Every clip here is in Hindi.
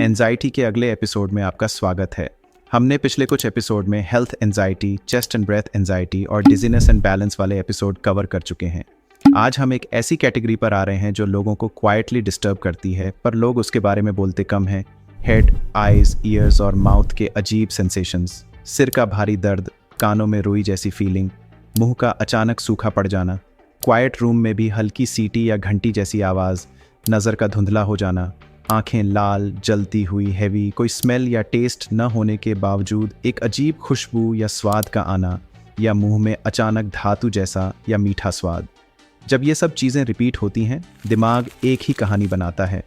एंजाइटी के अगले एपिसोड में आपका स्वागत है। हमने पिछले कुछ एपिसोड में health anxiety, chest and breath anxiety और डिजीनेस एंड बैलेंस वाले एपिसोड कवर कर चुके हैं। आज हम एक ऐसी कैटेगरी पर आ रहे हैं जो लोगों को क्वाइटली डिस्टर्ब करती है, पर लोग उसके बारे में बोलते कम हैं। हेड, आईज, ईयर्स और माउथ के अजीब सेंसेशंस, सिर का भारी दर्द, कानों में रुई जैसी फीलिंग, मुंह का अचानक सूखा पड़ जाना, क्वाइट रूम में भी हल्की सीटी या घंटी जैसी आवाज़, नज़र का धुंधला हो जाना, आंखें लाल, जलती हुई, हैवी, कोई स्मेल या टेस्ट न होने के बावजूद एक अजीब खुशबू या स्वाद का आना, या मुंह में अचानक धातु जैसा या मीठा स्वाद। जब ये सब चीज़ें रिपीट होती हैं, दिमाग एक ही कहानी बनाता है।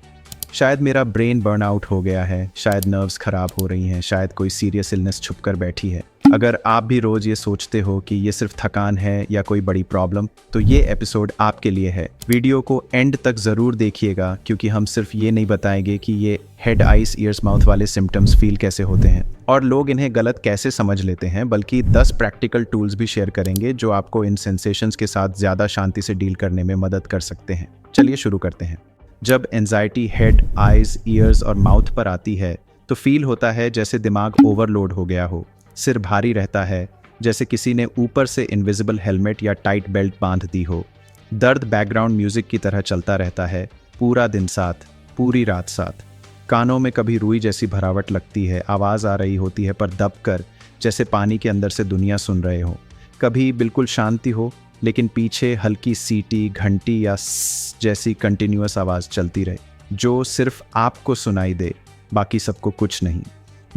शायद मेरा ब्रेन बर्नआउट हो गया है, शायद नर्व्स ख़राब हो रही हैं, शायद कोई सीरियस इलनेस छुप कर बैठी है। अगर आप भी रोज़ ये सोचते हो कि ये सिर्फ थकान है या कोई बड़ी प्रॉब्लम, तो ये एपिसोड आपके लिए है। वीडियो को एंड तक ज़रूर देखिएगा, क्योंकि हम सिर्फ ये नहीं बताएंगे कि ये हेड, आइज, ईयर्स, माउथ वाले सिम्टम्स फील कैसे होते हैं और लोग इन्हें गलत कैसे समझ लेते हैं, बल्कि 10 प्रैक्टिकल टूल्स भी शेयर करेंगे जो आपको इन सेंसेशंस के साथ ज़्यादा शांति से डील करने में मदद कर सकते हैं। चलिए शुरू करते हैं। जब एंजाइटी हेड, आइज, ईयर्स और माउथ पर आती है तो फील होता है जैसे दिमाग ओवरलोड हो गया हो। सिर भारी रहता है, जैसे किसी ने ऊपर से इनविजिबल हेलमेट या टाइट बेल्ट बांध दी हो। दर्द बैकग्राउंड म्यूजिक की तरह चलता रहता है, पूरा दिन साथ, पूरी रात साथ। कानों में कभी रुई जैसी भरावट लगती है, आवाज़ आ रही होती है पर दबकर, जैसे पानी के अंदर से दुनिया सुन रहे हो। कभी बिल्कुल शांति हो, लेकिन पीछे हल्की सीटी, घंटी या जैसी कंटिन्यूअस आवाज़ चलती रहे, जो सिर्फ आपको सुनाई दे, बाकी सबको कुछ नहीं।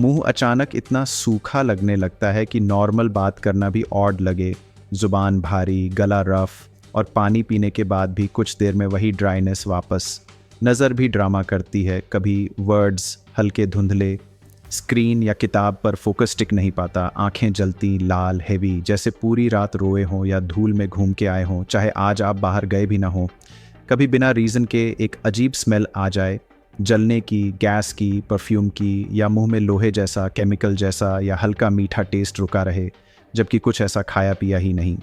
मुंह अचानक इतना सूखा लगने लगता है कि नॉर्मल बात करना भी ऑड लगे। जुबान भारी, गला रफ और पानी पीने के बाद भी कुछ देर में वही ड्राइनेस वापस। नज़र भी ड्रामा करती है, कभी वर्ड्स हल्के धुंधले, स्क्रीन या किताब पर फोकस टिक नहीं पाता। आंखें जलती, लाल, हैवी, जैसे पूरी रात रोए हों या धूल में घूम के आए हों, चाहे आज आप बाहर गए भी ना हो। कभी बिना रीज़न के एक अजीब स्मेल आ जाए, जलने की, गैस की, परफ्यूम की, या मुंह में लोहे जैसा, केमिकल जैसा या हल्का मीठा टेस्ट रुका रहे, जबकि कुछ ऐसा खाया पिया ही नहीं।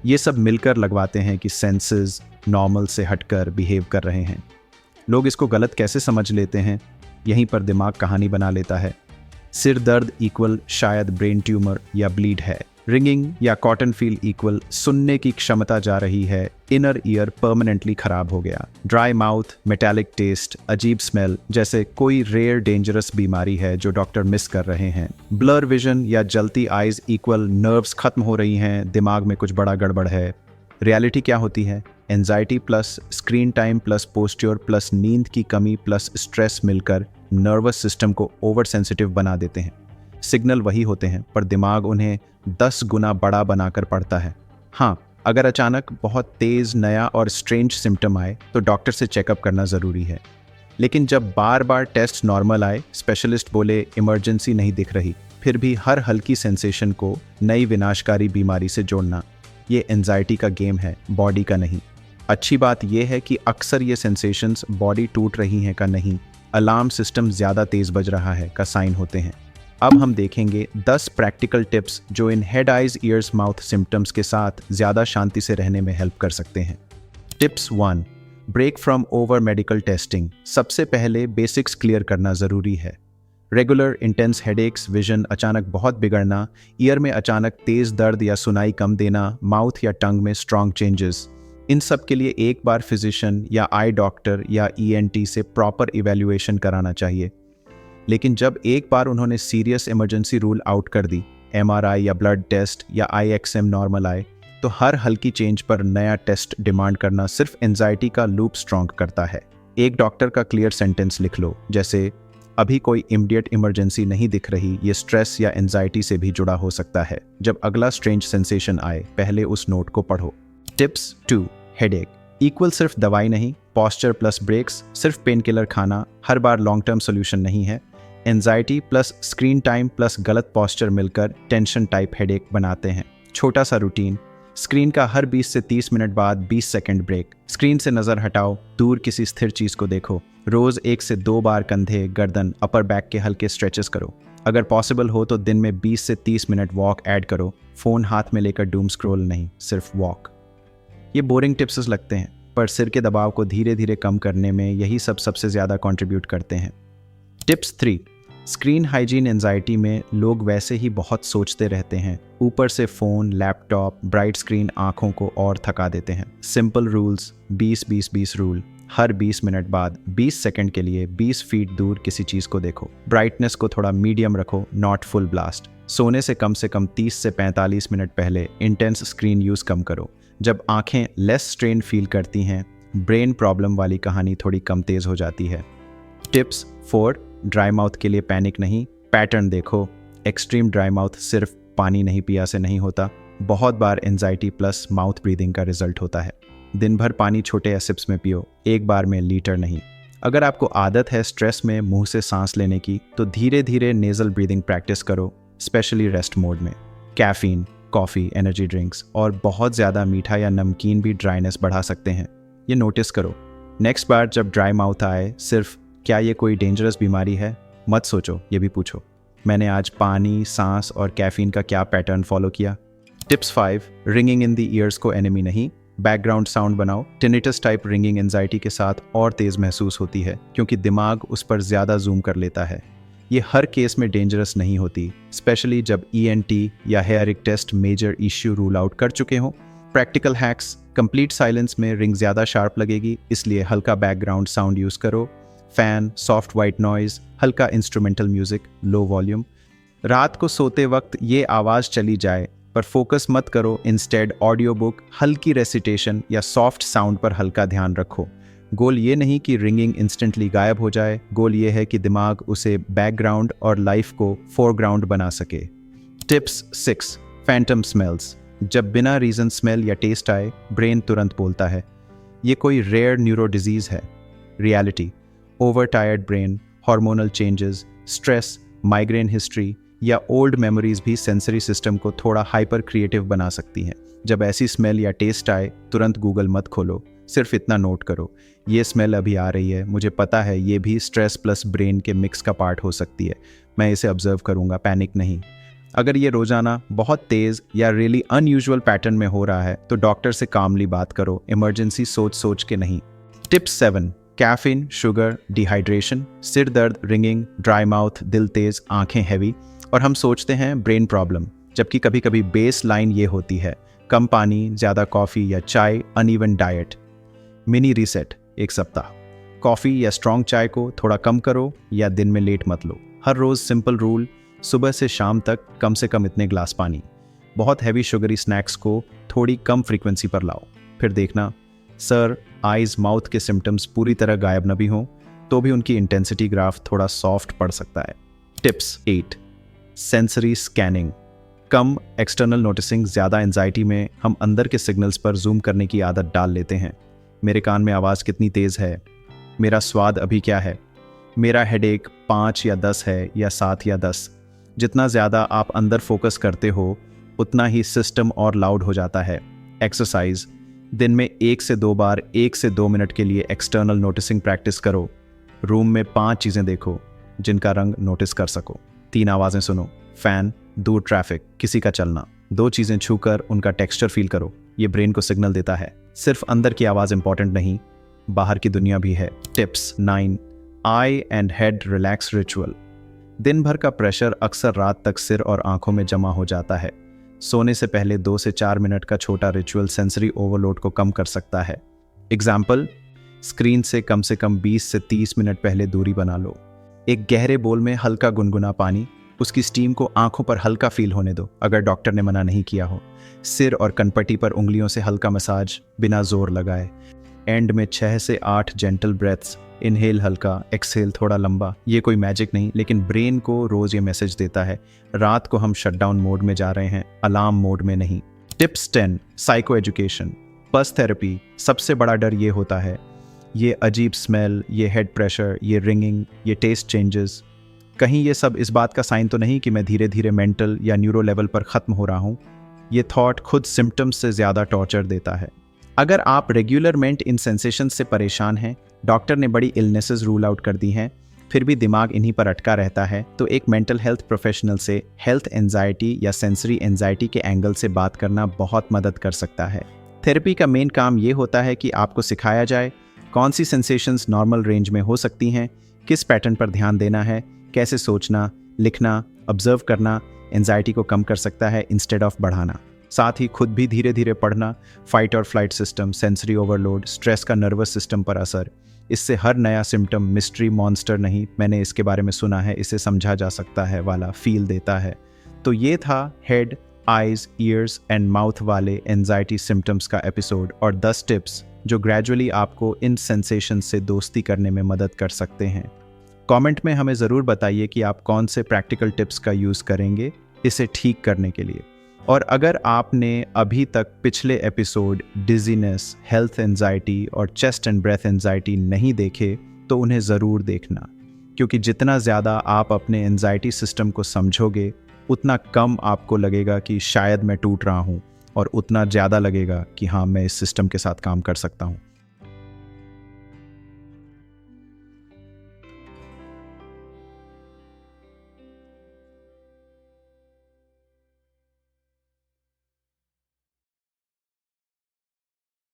ये सब मिलकर लगवाते हैं कि सेंसेस नॉर्मल से हटकर बिहेव कर रहे हैं। लोग इसको गलत कैसे समझ लेते हैं, यहीं पर दिमाग कहानी बना लेता है। सिर दर्द इक्वल शायद ब्रेन ट्यूमर या ब्लीड है। रिंगिंग या कॉटन फील इक्वल सुनने की क्षमता जा रही है, इनर ईयर परमानेंटली खराब हो गया। ड्राई माउथ, मेटालिक टेस्ट, अजीब स्मेल, जैसे कोई रेयर डेंजरस बीमारी है जो डॉक्टर मिस कर रहे हैं। ब्लर विजन या जलती आइज इक्वल नर्व्स खत्म हो रही हैं, दिमाग में कुछ बड़ा गड़बड़ है। रियलिटी क्या होती है? Anxiety plus screen time plus posture plus नींद की कमी प्लस स्ट्रेस मिलकर नर्वस सिस्टम को ओवर सेंसिटिव बना देते हैं। सिग्नल वही होते हैं, पर दिमाग उन्हें 10 गुना बड़ा बनाकर पढ़ता है। हाँ, अगर अचानक बहुत तेज़, नया और स्ट्रेंज सिम्टम आए तो डॉक्टर से चेकअप करना ज़रूरी है। लेकिन जब बार बार टेस्ट नॉर्मल आए, स्पेशलिस्ट बोले इमरजेंसी नहीं दिख रही, फिर भी हर हल्की सेंसेशन को नई विनाशकारी बीमारी से जोड़ना, ये एंजाइटी का गेम है, बॉडी का नहीं। अच्छी बात यह है कि अक्सर ये सेंसेशंस बॉडी टूट रही हैं का नहीं, अलार्म सिस्टम ज़्यादा तेज़ बज रहा है का साइन होते हैं। अब हम देखेंगे 10 प्रैक्टिकल टिप्स जो in head, eyes, years, mouth symptoms के साथ ज़्यादा शांति से रहने में हेल्प कर सकते हैं। Tips 1, break from over medical testing. सबसे पहले बेसिक्स क्लियर करना ज़रूरी है। रेगुलर इंटेंस हेडेक्स, विजन अचानक बहुत बिगड़ना, ईयर में अचानक तेज़ दर्द या सुनाई कम देना, माउथ या टंग में स्ट्रॉन्ग चेंजेस, इन सब के लिए एक बार फिजिशियन या आई डॉक्टर या ENT से प्रॉपर इवैल्यूएशन कराना चाहिए। लेकिन जब एक बार उन्होंने सीरियस इमरजेंसी रूल आउट कर दी, MRI या ब्लड टेस्ट या IXM नॉर्मल आए, तो हर हल्की चेंज पर नया टेस्ट डिमांड करना सिर्फ एंजाइटी का लूप स्ट्रॉन्ग करता है। एक डॉक्टर का क्लियर सेंटेंस लिख लो, जैसे अभी कोई इमीडिएट इमरजेंसी नहीं दिख रही, ये स्ट्रेस या एंजाइटी से भी जुड़ा हो सकता है। जब अगला स्ट्रेंज सेंसेशन आए, पहले उस नोट को पढ़ो। टिप्स 2, हेडेक इक्वल सिर्फ दवाई नहीं, पॉस्चर प्लस ब्रेक्स, सिर्फ पेन किलर खाना हर बार लॉन्ग टर्म सोल्यूशन नहीं है। Anxiety plus screen time plus गलत पॉस्चर मिलकर टेंशन टाइप हेडेक बनाते हैं। छोटा सा रूटीन, स्क्रीन का हर 20 से 30 मिनट बाद 20 सेकंड ब्रेक, स्क्रीन से नज़र हटाओ, दूर किसी स्थिर चीज़ को देखो। रोज़ 1 से 2 बार कंधे, गर्दन, अपर बैक के हल्के स्ट्रेचेस करो। अगर पॉसिबल हो तो दिन में 20 से 30 मिनट वॉक ऐड करो। फ़ोन हाथ में लेकर डूम स्क्रॉल नहीं, सिर्फ वॉक। ये बोरिंग टिप्स लगते हैं, पर सिर के दबाव को धीरे धीरे कम करने में यही सब सबसे ज़्यादा कंट्रीब्यूट करते हैं। टिप्स 3, स्क्रीन हाइजीन एंजाइटी में लोग वैसे ही बहुत सोचते रहते हैं, ऊपर से फ़ोन, लैपटॉप, ब्राइट स्क्रीन आंखों को और थका देते हैं। Simple rules, 20-20-20 rule. हर 20 मिनट बाद 20 सेकंड के लिए 20 फीट दूर किसी चीज़ को देखो। ब्राइटनेस को थोड़ा मीडियम रखो, नॉट फुल ब्लास्ट। सोने से कम 30 से 45 मिनट पहले इंटेंस स्क्रीन यूज़ कम करो। जब आंखें लेस स्ट्रेन फील करती हैं, ब्रेन प्रॉब्लम वाली कहानी थोड़ी कम तेज़ हो जाती है। टिप्स 4, ड्राई माउथ के लिए पैनिक नहीं, पैटर्न देखो। एक्सट्रीम ड्राई माउथ सिर्फ पानी नहीं पिया से नहीं होता, बहुत बार एंजाइटी प्लस माउथ ब्रीदिंग का रिजल्ट होता है। दिन भर पानी छोटे सिप्स में पियो, एक बार में लीटर नहीं। अगर आपको आदत है स्ट्रेस में मुंह से सांस लेने की, तो धीरे धीरे नेजल ब्रीदिंग प्रैक्टिस करो, स्पेशली रेस्ट मोड में। कैफीन, कॉफ़ी, एनर्जी ड्रिंक्स और बहुत ज़्यादा मीठा या नमकीन भी ड्राइनेस बढ़ा सकते हैं, ये नोटिस करो। नेक्स्ट बार जब ड्राई माउथ आए, सिर्फ क्या ये कोई डेंजरस बीमारी है मत सोचो, ये भी पूछो, मैंने आज पानी, सांस और कैफीन का क्या पैटर्न फॉलो किया। Tips 5, ringing in the years को एनिमी नहीं, बैकग्राउंड साउंड बनाओ। टिनिटस टाइप रिंगिंग एंजाइटी के साथ और तेज़ महसूस होती है क्योंकि दिमाग उस पर ज़्यादा जूम कर लेता है। ये हर केस में डेंजरस नहीं होती, स्पेशली जब ENT या hearing test major issue rule out कर चुके हों। प्रैक्टिकल हैक्स, कंप्लीट साइलेंस में रिंग ज़्यादा शार्प लगेगी, इसलिए हल्का बैकग्राउंड साउंड यूज़ करो। फैन, सॉफ्ट वाइट नॉइज़, हल्का इंस्ट्रूमेंटल म्यूजिक, लो वॉल्यूम। रात को सोते वक्त ये आवाज़ चली जाए पर फोकस मत करो, इंस्टेड ऑडियो बुक, हल्की रेसिटेशन या सॉफ्ट साउंड पर हल्का ध्यान रखो। गोल ये नहीं कि रिंगिंग इंस्टेंटली गायब हो जाए, गोल ये है कि दिमाग उसे बैकग्राउंड और लाइफ को फोरग्राउंड बना सके। Tips 6, Phantom smells. जब बिना रीज़न स्मेल या टेस्ट आए, ब्रेन तुरंत बोलता है ये कोई रेयर न्यूरो डिजीज़ है। Reality, over tired brain, hormonal changes, stress, migraine history या ओल्ड मेमोरीज भी सेंसरी सिस्टम को थोड़ा हाइपर क्रिएटिव बना सकती हैं। जब ऐसी स्मेल या टेस्ट आए, तुरंत गूगल मत खोलो, सिर्फ इतना नोट करो, ये स्मेल अभी आ रही है, मुझे पता है ये भी स्ट्रेस प्लस ब्रेन के मिक्स का पार्ट हो सकती है, मैं इसे ऑब्जर्व करूँगा, पैनिक नहीं। अगर ये रोजाना बहुत तेज़ या रियली अनयूजुअल पैटर्न में हो रहा है तो डॉक्टर से कामली बात करो, इमरजेंसी सोच सोच के नहीं। टिप्स 7, कैफीन, शुगर, डिहाइड्रेशन, सिर दर्द, रिंगिंग, ड्राई माउथ, दिल तेज, आंखें हैवी, और हम सोचते हैं ब्रेन प्रॉब्लम, जबकि कभी कभी बेस लाइन ये होती है, कम पानी, ज़्यादा कॉफ़ी या चाय, अनइवन डाइट। मिनी रीसेट, एक सप्ताह, कॉफ़ी या स्ट्रॉन्ग चाय को थोड़ा कम करो या दिन में लेट मत लो। हर रोज़ सिंपल रूल, सुबह से शाम तक कम से कम इतने ग्लास पानी। बहुत हैवी शुगरी स्नैक्स को थोड़ी कम फ्रीक्वेंसी पर लाओ। फिर देखना, सर, आइज़, माउथ के सिम्टम्स पूरी तरह गायब न भी हों तो भी उनकी इंटेंसिटी ग्राफ थोड़ा सॉफ्ट पड़ सकता है। Tips 8, sensory scanning. कम एक्सटर्नल नोटिसिंग, ज़्यादा एंजाइटी में हम अंदर के सिग्नल्स पर जूम करने की आदत डाल लेते हैं। मेरे कान में आवाज़ कितनी तेज़ है, मेरा स्वाद अभी क्या है, मेरा हेडेक 5 या 10 है या 7 या 10। जितना ज़्यादा आप अंदर फोकस करते हो उतना ही सिस्टम और लाउड हो जाता है। एक्सरसाइज, दिन में 1 से 2 बार 1 से 2 मिनट के लिए एक्सटर्नल नोटिसिंग प्रैक्टिस करो। रूम में 5 चीज़ें देखो जिनका रंग नोटिस कर सको। 3 आवाज़ें सुनो, फ़ैन, दूर ट्रैफिक, किसी का चलना। 2 चीज़ें छूकर उनका टेक्सचर फील करो, ये ब्रेन को सिग्नल देता है सिर्फ अंदर की आवाज़ इंपॉर्टेंट नहीं, बाहर की दुनिया भी है। Tips 9, I and head relax ritual. दिन भर का प्रेशर अक्सर रात तक सिर और आंखों में जमा हो जाता है। सोने से पहले 2 से 4 मिनट का छोटा रिचुअल सेंसरी ओवरलोड को कम कर सकता है। एग्जाम्पल, स्क्रीन से कम 20 से 30 मिनट पहले दूरी बना लो। एक गहरे बोल में हल्का गुनगुना पानी, उसकी स्टीम को आंखों पर हल्का फील होने दो अगर डॉक्टर ने मना नहीं किया हो। सिर और कनपट्टी पर उंगलियों से हल्का मसाज बिना जोर लगाए। एंड में 6 से 8 जेंटल ब्रेथ्स, इनहेल हल्का, एक्सहेल थोड़ा लंबा। ये कोई मैजिक नहीं, लेकिन ब्रेन को रोज ये मैसेज देता है रात को हम शटडाउन मोड में जा रहे हैं, अलार्म मोड में नहीं। Tips 10, psycho education. पस थेरेपी, सबसे बड़ा डर ये होता है, ये अजीब स्मेल, ये हेड प्रेशर, ये रिंगिंग, ये टेस्ट चेंजेस, कहीं ये सब इस बात का साइन तो नहीं कि मैं धीरे धीरे मेंटल या न्यूरो लेवल पर ख़त्म हो रहा हूँ। ये थॉट खुद सिम्टम्स से ज़्यादा टॉर्चर देता है। अगर आप रेगुलरमेंट इन सेंसेशन से परेशान हैं, डॉक्टर ने बड़ी इलनेसेस रूल आउट कर दी हैं, फिर भी दिमाग इन्हीं पर अटका रहता है, तो एक मेंटल हेल्थ प्रोफेशनल से हेल्थ एंजाइटी या सेंसरी एंजाइटी के एंगल से बात करना बहुत मदद कर सकता है। थेरेपी का मेन काम ये होता है कि आपको सिखाया जाए कौन सी सेंसेशंस नॉर्मल रेंज में हो सकती हैं, किस पैटर्न पर ध्यान देना है, कैसे सोचना, लिखना, ऑब्जर्व करना एंजाइटी को कम कर सकता है इंस्टेड ऑफ बढ़ाना। साथ ही खुद भी धीरे धीरे पढ़ना, फाइट और flight system, sensory overload, stress का नर्वस सिस्टम पर असर। इससे हर नया सिम्टम मिस्ट्री मॉन्स्टर नहीं, मैंने इसके बारे में सुना है, इसे समझा जा सकता है वाला फील देता है। तो ये था head, eyes, years and mouth वाले एंजाइटी सिम्टम्स का एपिसोड और 10 टिप्स जो ग्रेजुअली आपको इन सेंसेशन से दोस्ती करने में मदद कर सकते हैं। कमेंट में हमें ज़रूर बताइए कि आप कौन से प्रैक्टिकल टिप्स का यूज़ करेंगे इसे ठीक करने के लिए। और अगर आपने अभी तक पिछले एपिसोड डिजीनेस, हेल्थ एंजाइटी और चेस्ट एंड ब्रेथ एंजाइटी नहीं देखे तो उन्हें ज़रूर देखना, क्योंकि जितना ज़्यादा आप अपने एंजाइटी सिस्टम को समझोगे उतना कम आपको लगेगा कि शायद मैं टूट रहा हूँ और उतना ज़्यादा लगेगा कि हाँ, मैं इस सिस्टम के साथ काम कर सकता हूँ।